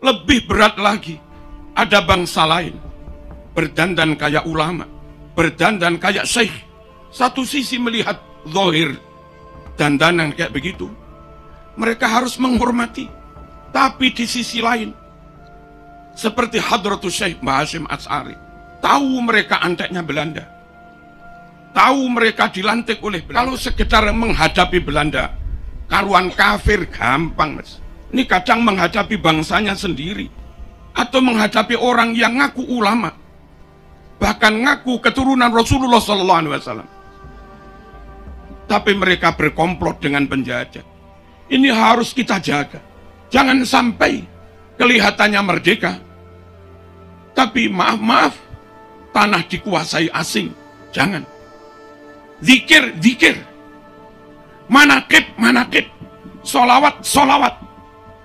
Lebih berat lagi, ada bangsa lain berdandan kayak ulama, berdandan kayak syekh. Satu sisi melihat zahir dandanan kayak begitu, mereka harus menghormati. Tapi di sisi lain, seperti Hadratus Syekh Mbah Hasyim Asy'ari, tahu mereka anteknya Belanda, tahu mereka dilantik oleh Belanda. Kalau sekedar menghadapi Belanda, karuan kafir gampang, Mas. Ini kadang menghadapi bangsanya sendiri, atau menghadapi orang yang ngaku ulama, bahkan ngaku keturunan Rasulullah SAW, tapi mereka berkomplot dengan penjajah. Ini harus kita jaga. Jangan sampai kelihatannya merdeka, tapi maaf, tanah dikuasai asing. Jangan. Zikir, manakib, solawat.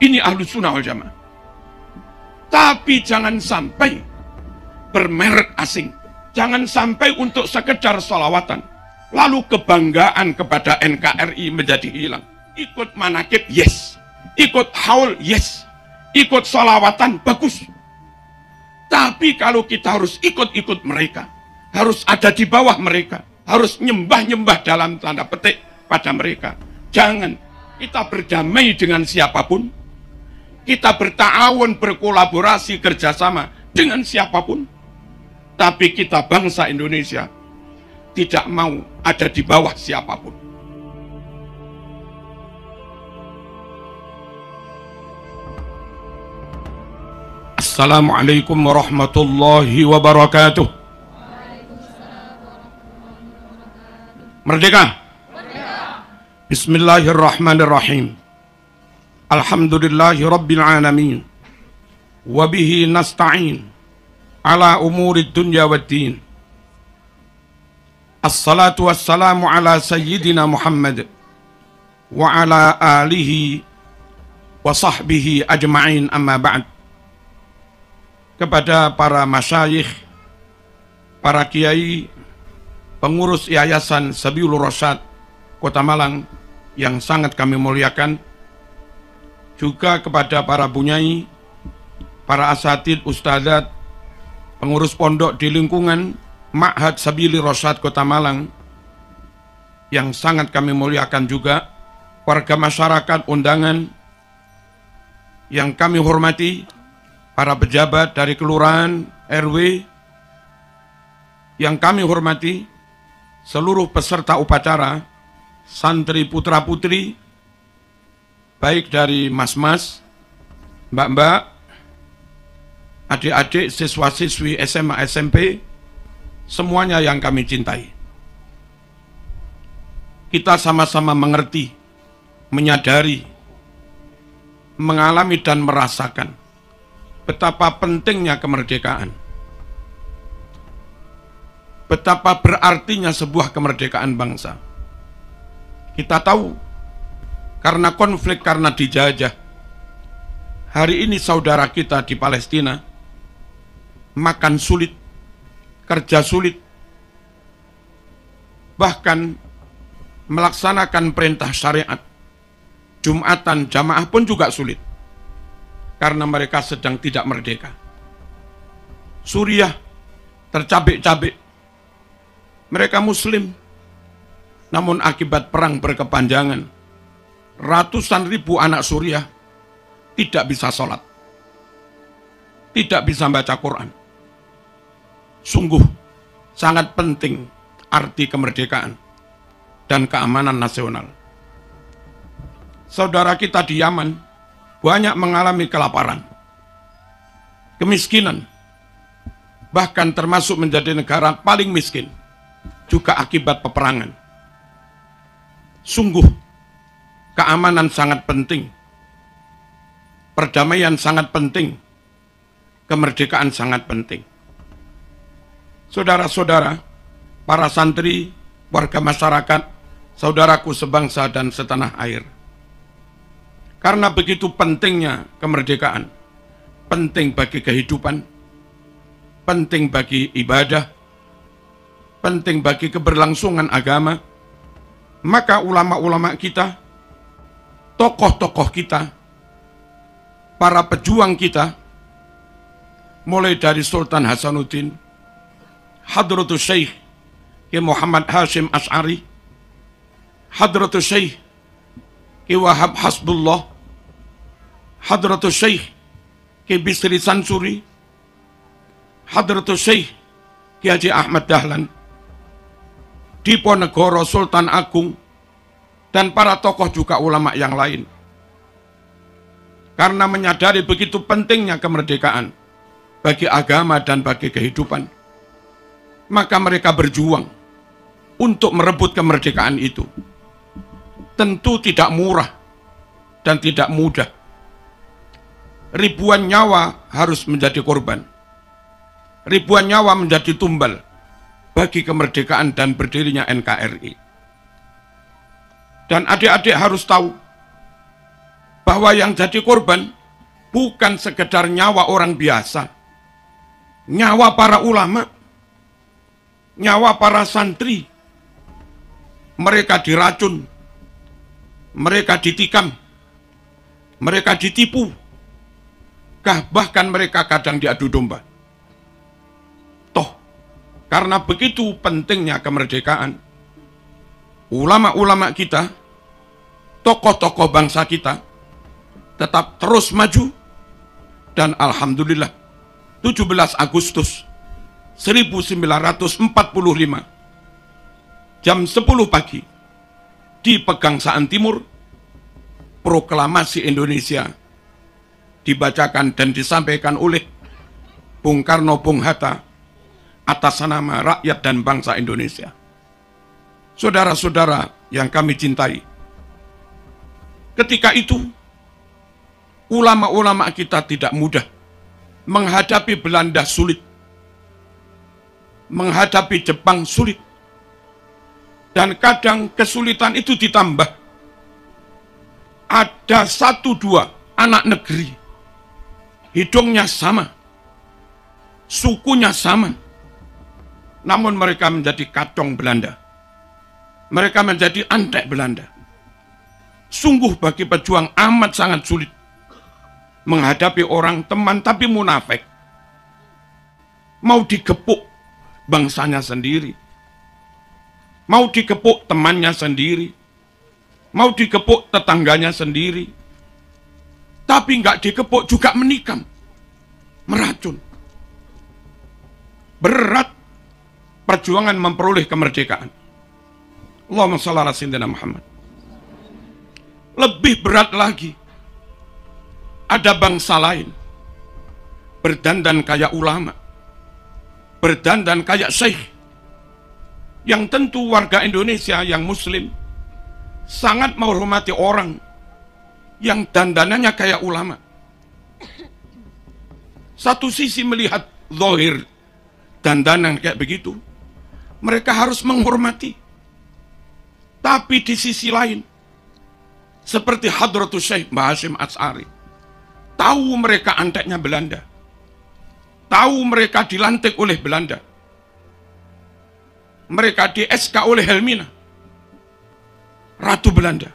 Ini Ahlus Sunnah wal Jamaah. Tapi jangan sampai bermerek asing. Jangan sampai untuk sekedar solawatan, lalu kebanggaan kepada NKRI menjadi hilang. Ikut manakib, yes. Ikut haul, yes. Ikut solawatan, bagus. Tapi kalau kita harus ikut mereka, harus ada di bawah mereka, harus nyembah dalam tanda petik pada mereka. Jangan. Kita berdamai dengan siapapun, kita berta'awun, berkolaborasi, kerjasama dengan siapapun, tapi kita bangsa Indonesia tidak mau ada di bawah siapapun. Assalamualaikum warahmatullahi wabarakatuh. Merdeka! Bismillahirrahmanirrahim. Alhamdulillahi rabbil alamin. Wabihi nasta'in ala umuri dunya waddin. Assalatu wassalamu ala sayyidina Muhammad wa ala alihi wa sahbihi ajma'in, amma ba'd. Kepada para masyayikh, para kiai, pengurus Yayasan Sabilur Rasyad Kota Malang yang sangat kami muliakan, juga kepada para bunyai, para asatid, ustadzat, pengurus pondok di lingkungan Ma'had Sabilur Rasyad Kota Malang yang sangat kami muliakan juga, warga masyarakat undangan yang kami hormati, para pejabat dari kelurahan, RW yang kami hormati, seluruh peserta upacara, santri putra-putri, baik dari mas-mas, mbak-mbak, adik-adik, siswa-siswi SMA, SMP, semuanya yang kami cintai. Kita sama-sama mengerti, menyadari, mengalami dan merasakan betapa pentingnya kemerdekaan, betapa berartinya sebuah kemerdekaan bangsa. Kita tahu, karena konflik, karena dijajah, hari ini saudara kita di Palestina makan sulit, kerja sulit, bahkan melaksanakan perintah syariat, Jumatan, jamaah pun juga sulit, karena mereka sedang tidak merdeka. Suriah tercabik-cabik, mereka muslim, namun akibat perang berkepanjangan, ratusan ribu anak Suriah tidak bisa sholat, tidak bisa baca Quran. Sungguh sangat penting arti kemerdekaan dan keamanan nasional. Saudara kita di Yaman banyak mengalami kelaparan, kemiskinan, bahkan termasuk menjadi negara paling miskin, juga akibat peperangan. Sungguh, keamanan sangat penting, perdamaian sangat penting, kemerdekaan sangat penting. Saudara-saudara, para santri, warga masyarakat, saudaraku sebangsa dan setanah air, karena begitu pentingnya kemerdekaan, penting bagi kehidupan, penting bagi ibadah, penting bagi keberlangsungan agama, maka ulama-ulama kita, tokoh-tokoh kita, para pejuang kita, mulai dari Sultan Hasanuddin, Hadratus Syekh Ki Muhammad Hashim Asy'ari, Hadratus Syekh Ki Wahab Hasbullah, Hadratus Syekh Ki Bisri Sansuri, Hadratus Syekh Ki Haji Ahmad Dahlan, Diponegoro Sultan Agung, dan para tokoh juga ulama yang lain. Karena menyadari begitu pentingnya kemerdekaan bagi agama dan bagi kehidupan, maka mereka berjuang untuk merebut kemerdekaan itu. Tentu tidak murah dan tidak mudah. Ribuan nyawa harus menjadi korban. Ribuan nyawa menjadi tumbal bagi kemerdekaan dan berdirinya NKRI. Dan adik-adik harus tahu bahwa yang jadi korban bukan sekedar nyawa orang biasa, nyawa para ulama, nyawa para santri. Mereka diracun, mereka ditikam, mereka ditipu, bahkan mereka kadang diadu domba. Toh, karena begitu pentingnya kemerdekaan, ulama-ulama kita, tokoh-tokoh bangsa kita tetap terus maju, dan alhamdulillah 17 Agustus 1945 jam 10 pagi di Pegangsaan Timur, proklamasi Indonesia dibacakan dan disampaikan oleh Bung Karno Bung Hatta atas nama rakyat dan bangsa Indonesia. Saudara-saudara yang kami cintai, ketika itu ulama-ulama kita tidak mudah menghadapi Belanda, sulit menghadapi Jepang, sulit, dan kadang kesulitan itu ditambah ada 1-2 anak negeri, hidungnya sama, sukunya sama, namun mereka menjadi kacong Belanda, mereka menjadi antek Belanda. Sungguh bagi pejuang amat sangat sulit menghadapi orang teman tapi munafik, mau digepuk bangsanya sendiri, mau digepuk temannya sendiri, mau digepuk tetangganya sendiri, tapi nggak digepuk juga menikam, meracun. Berat perjuangan memperoleh kemerdekaan. Allahumma shalli ala sayyidina Muhammad. Lebih berat lagi, ada bangsa lain berdandan kayak ulama, berdandan kayak syekh, yang tentu warga Indonesia yang muslim sangat menghormati orang yang dandanannya kayak ulama. Satu sisi melihat zahir dandanan kayak begitu, mereka harus menghormati. Tapi di sisi lain, seperti Hadratus Syekh Mbah Hashim Asy'ari, tahu mereka anteknya Belanda, tahu mereka dilantik oleh Belanda, mereka di SK oleh Helmina, Ratu Belanda,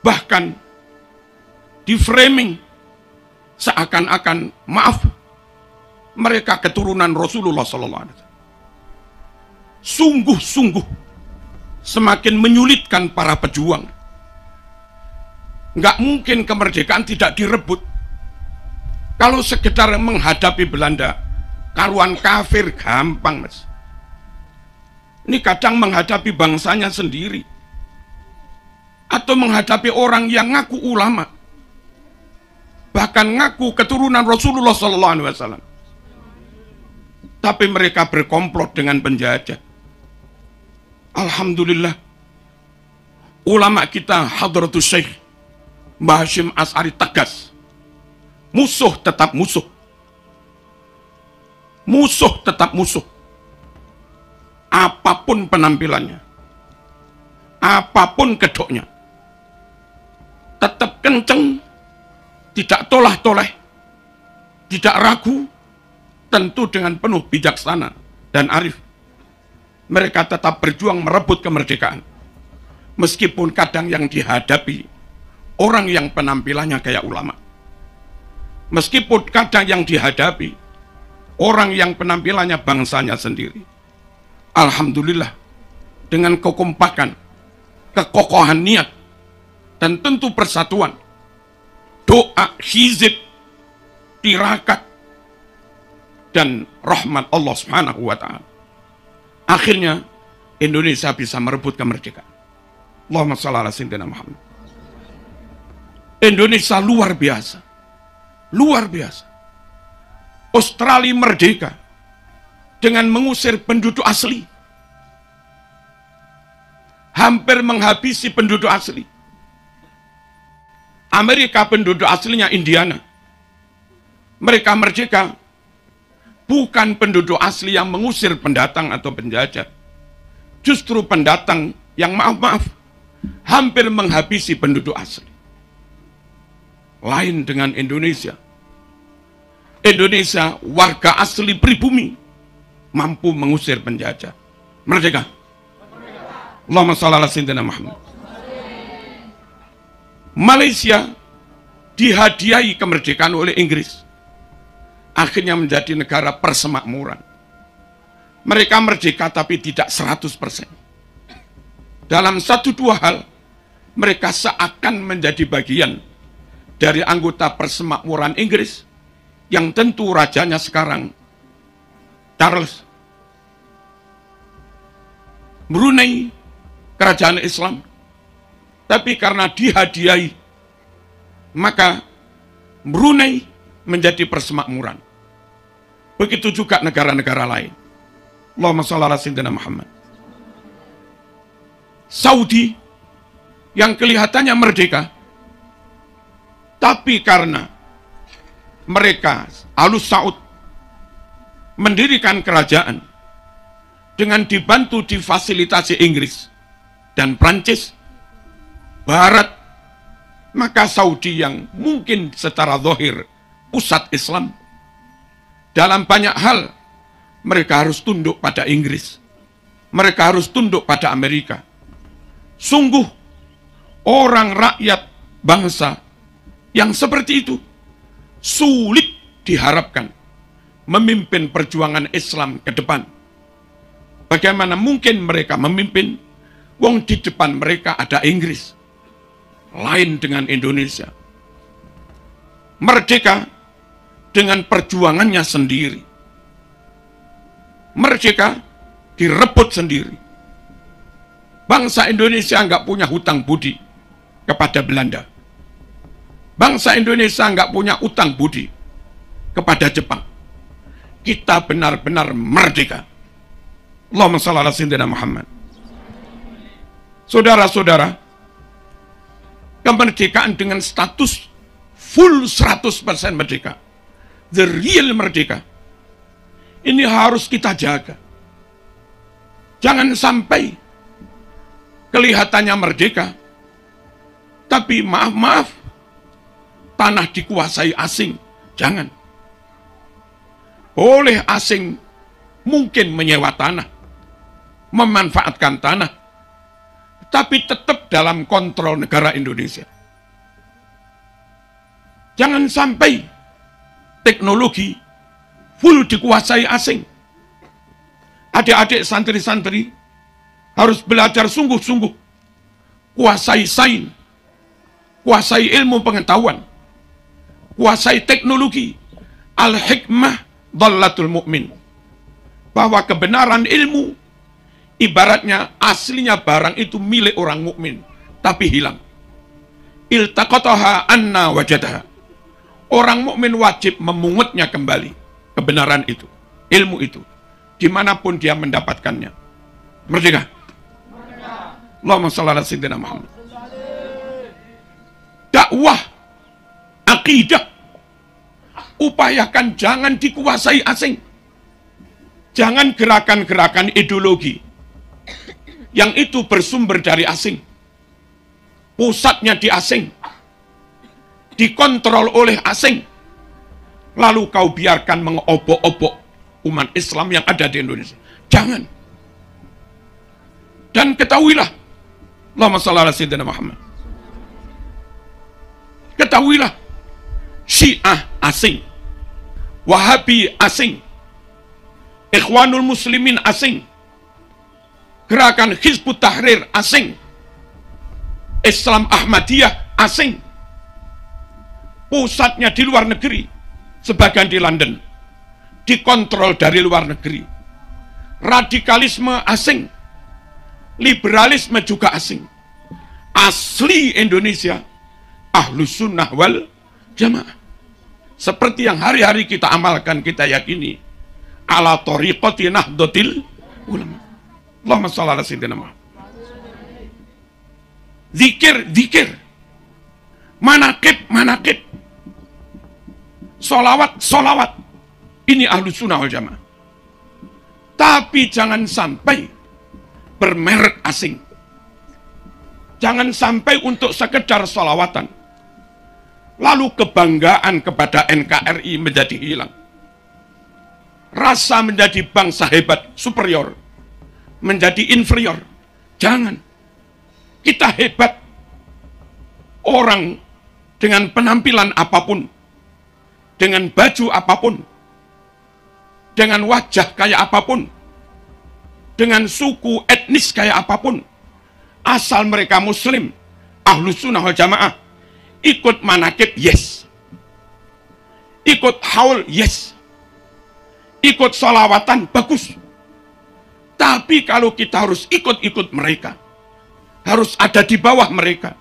bahkan di framing seakan-akan, maaf, mereka keturunan Rasulullah SAW. Sungguh-sungguh semakin menyulitkan para pejuang. Nggak mungkin kemerdekaan tidak direbut. Kalau sekedar menghadapi Belanda, karuan kafir gampang, mas. Ini kadang menghadapi bangsanya sendiri, atau menghadapi orang yang ngaku ulama, bahkan ngaku keturunan Rasulullah SAW, tapi mereka berkomplot dengan penjajah. Alhamdulillah, ulama kita Hadratus Syekh Mbah Hashim Asy'ari tegas, musuh tetap musuh, musuh tetap musuh, apapun penampilannya, apapun kedoknya, tetap kenceng, tidak tolah-toleh, tidak ragu, tentu dengan penuh bijaksana dan arif. Mereka tetap berjuang merebut kemerdekaan, meskipun kadang yang dihadapi orang yang penampilannya kayak ulama. Meskipun kadang yang dihadapi orang yang penampilannya bangsanya sendiri. Alhamdulillah, dengan kekompakan, kekokohan niat, dan tentu persatuan, doa, hizib, tirakat, dan rahmat Allah Subhanahu wa Ta'ala, akhirnya Indonesia bisa merebut kemerdekaan. Allahumma shalli ala sayyidina Muhammad. Indonesia luar biasa. Luar biasa. Australia merdeka dengan mengusir penduduk asli. Hampir menghabisi penduduk asli. Amerika penduduk aslinya Indiana. Mereka merdeka bukan penduduk asli yang mengusir pendatang atau penjajah. Justru pendatang yang maaf-maaf hampir menghabisi penduduk asli. Lain dengan Indonesia. Indonesia warga asli pribumi mampu mengusir penjajah. Merdeka. Allahumma shalli ala sayyidina Muhammad. Malaysia dihadiahi kemerdekaan oleh Inggris. Akhirnya menjadi negara persemakmuran. Mereka merdeka tapi tidak 100%. Dalam satu dua hal, mereka seakan menjadi bagian dari anggota persemakmuran Inggris, yang tentu rajanya sekarang Charles. Brunei, kerajaan Islam. Tapi karena dihadiahi, maka Brunei menjadi persemakmuran. Begitu juga negara-negara lain. Allahumma shalli ala sayyidina Muhammad. Saudi yang kelihatannya merdeka, tapi karena mereka Alus Saud mendirikan kerajaan dengan dibantu difasilitasi Inggris dan Prancis, Barat, maka Saudi yang mungkin secara zahir pusat Islam, dalam banyak hal mereka harus tunduk pada Inggris, mereka harus tunduk pada Amerika. Sungguh orang rakyat bangsa yang seperti itu sulit diharapkan memimpin perjuangan Islam ke depan. Bagaimana mungkin mereka memimpin, wong di depan mereka ada Inggris. Lain dengan Indonesia. Merdeka dengan perjuangannya sendiri. Merdeka direbut sendiri. Bangsa Indonesia nggak punya hutang budi kepada Belanda. Bangsa Indonesia nggak punya utang budi kepada Jepang. Kita benar-benar merdeka. Allahumma shalli ala sayyidina Muhammad. Saudara-saudara, kemerdekaan dengan status full 100% merdeka, the real merdeka, ini harus kita jaga. Jangan sampai kelihatannya merdeka, tapi maaf-maaf, tanah dikuasai asing. Jangan. Oleh asing mungkin menyewa tanah, memanfaatkan tanah, tapi tetap dalam kontrol negara Indonesia. Jangan sampai teknologi full dikuasai asing. Adik-adik santri-santri harus belajar sungguh-sungguh, kuasai sains, kuasai ilmu pengetahuan, kuasai teknologi. Al-hikmah dhallatul mu'min. Bahwa kebenaran ilmu ibaratnya aslinya barang itu milik orang mukmin, tapi hilang. Iltaqataha anna wajadaha. Orang mukmin wajib memungutnya kembali, kebenaran itu, ilmu itu, dimanapun dia mendapatkannya. Merdeka. Allahumma shalli ala sayyidina Muhammad. Dakwah, akidah, upayakan jangan dikuasai asing. Jangan gerakan-gerakan ideologi yang itu bersumber dari asing, pusatnya di asing, dikontrol oleh asing, lalu kau biarkan mengobok-obok umat Islam yang ada di Indonesia. Jangan. Dan ketahuilah, Allahumma shalli ala sayyidina Muhammad, Ketahuilah, Syiah asing, Wahabi asing, Ikhwanul Muslimin asing, Gerakan Hizbut Tahrir asing, Islam Ahmadiyah asing, pusatnya di luar negeri, sebagian di London, dikontrol dari luar negeri. Radikalisme asing, liberalisme juga asing. Asli Indonesia, Ahlus Sunnah wal Jamaah. Seperti yang hari-hari kita amalkan, kita yakini, ala tariqati nahdlatil ulama. Allahumma shalli ala sayyidina Muhammad. Zikir, manakib, solawat. Ini Ahlus Sunnah wal Jamaah. Tapi jangan sampai bermerek asing. Jangan sampai untuk sekedar solawatan, lalu kebanggaan kepada NKRI menjadi hilang. Rasa menjadi bangsa hebat, superior, menjadi inferior. Jangan. Kita hebat. Orang dengan penampilan apapun, dengan baju apapun, dengan wajah kayak apapun, dengan suku etnis kayak apapun, asal mereka Muslim, Ahlus Sunnah wal Jamaah, ikut manakib, yes. Ikut haul, yes. Ikut sholawatan, bagus. Tapi kalau kita harus ikut-ikut mereka, harus ada di bawah mereka,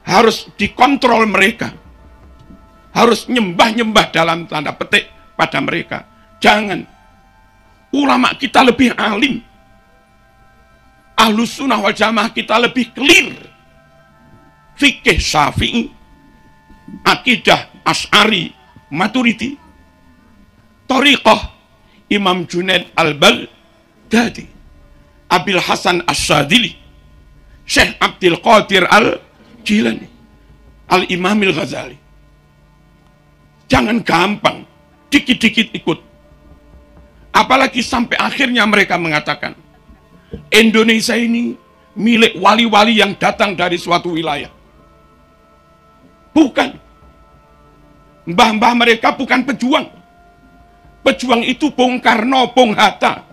harus dikontrol mereka, harus nyembah-nyembah dalam tanda petik pada mereka, jangan. Ulama kita lebih alim, Ahlus Sunnah wal Jamaah kita lebih clear. Fikih Syafi'i, akidah Asy'ari Maturidi, thariqah Imam Junaid al-Baghdadi, Abil Hasan Asy-Syadzili, Syekh Abdul Qadir al-Jilani, Al-Imam al-Ghazali. Jangan gampang, dikit-dikit ikut. Apalagi sampai akhirnya mereka mengatakan, Indonesia ini milik wali-wali yang datang dari suatu wilayah. Bukan. Mbah-mbah mereka bukan pejuang. Pejuang itu Bung Karno, Bung Hatta.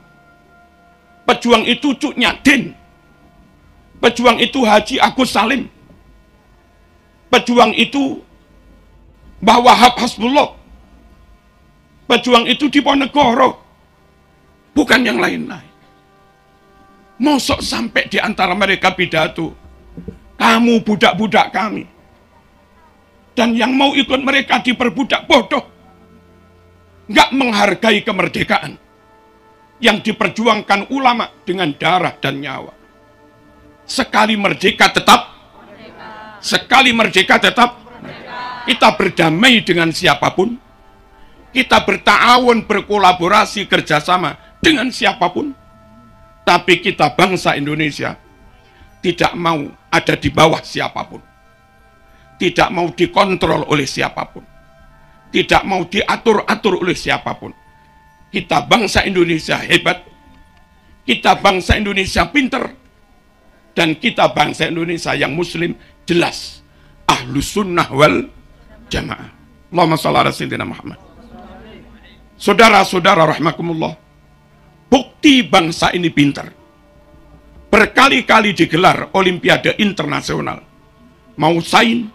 Pejuang itu Cuk Nyadin. Pejuang itu Haji Agus Salim. Pejuang itu Mbah Wahab Hasbullah. Pejuang itu Diponegoro. Bukan yang lain-lain. Mosok sampai di antara mereka pidato, kamu budak-budak kami. Dan yang mau ikut mereka diperbudak, bodoh. Nggak menghargai kemerdekaan yang diperjuangkan ulama dengan darah dan nyawa. Sekali merdeka tetap merdeka. Sekali merdeka tetap merdeka. Kita berdamai dengan siapapun. Kita berta'awun, berkolaborasi, kerjasama dengan siapapun. Tapi kita bangsa Indonesia tidak mau ada di bawah siapapun. Tidak mau dikontrol oleh siapapun. Tidak mau diatur-atur oleh siapapun. Kita bangsa Indonesia hebat. Kita bangsa Indonesia pinter. Dan kita bangsa Indonesia yang Muslim jelas. Ahlus Sunnah wal Jamaah. Allahumma shalli ala sayyidina Muhammad. Saudara-saudara rahimakumullah. Bukti bangsa ini pintar. Berkali-kali digelar Olimpiade internasional. Mau sains,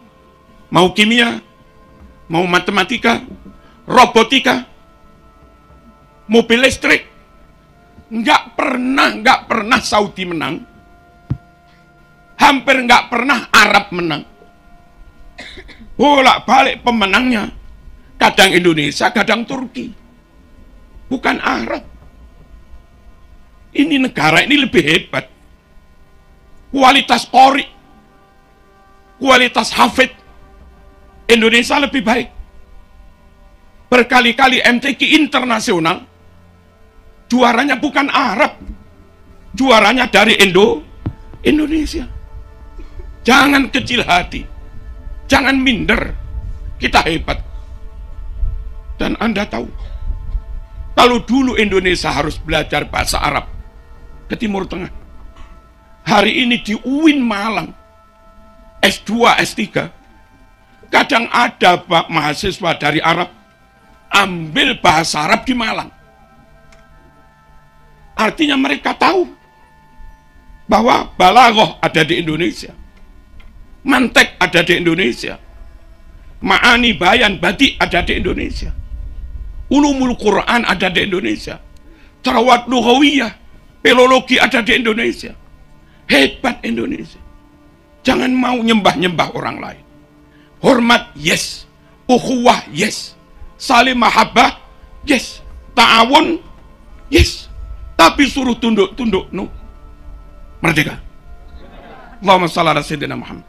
mau kimia, mau matematika, robotika, mobil listrik. Nggak pernah Saudi menang. Hampir nggak pernah Arab menang. Bolak-balik pemenangnya. Kadang Indonesia, kadang Turki. Bukan Arab. Ini negara ini lebih hebat. Kualitas qori, kualitas hafid Indonesia lebih baik. Berkali-kali MTQ internasional, juaranya bukan Arab, juaranya dari Indonesia. Jangan kecil hati, jangan minder, kita hebat. Dan Anda tahu, kalau dulu Indonesia harus belajar bahasa Arab ke Timur Tengah, hari ini di UIN Malang, S2, S3, Kadang ada mahasiswa dari Arab ambil bahasa Arab di Malang. Artinya mereka tahu bahwa balaghah ada di Indonesia, mantek ada di Indonesia, ma'ani bayan badi ada di Indonesia, ulumul Quran ada di Indonesia, tarawat lughawiyah, filologi ada di Indonesia. Hebat Indonesia. Jangan mau nyembah-nyembah orang lain. Hormat, yes. Ukhuwah, yes. Saling mahabbah, yes. Ta'awun, yes. Tapi suruh tunduk-tunduk, no. Merdeka. Allahumma shalli ala sayyidina Muhammad.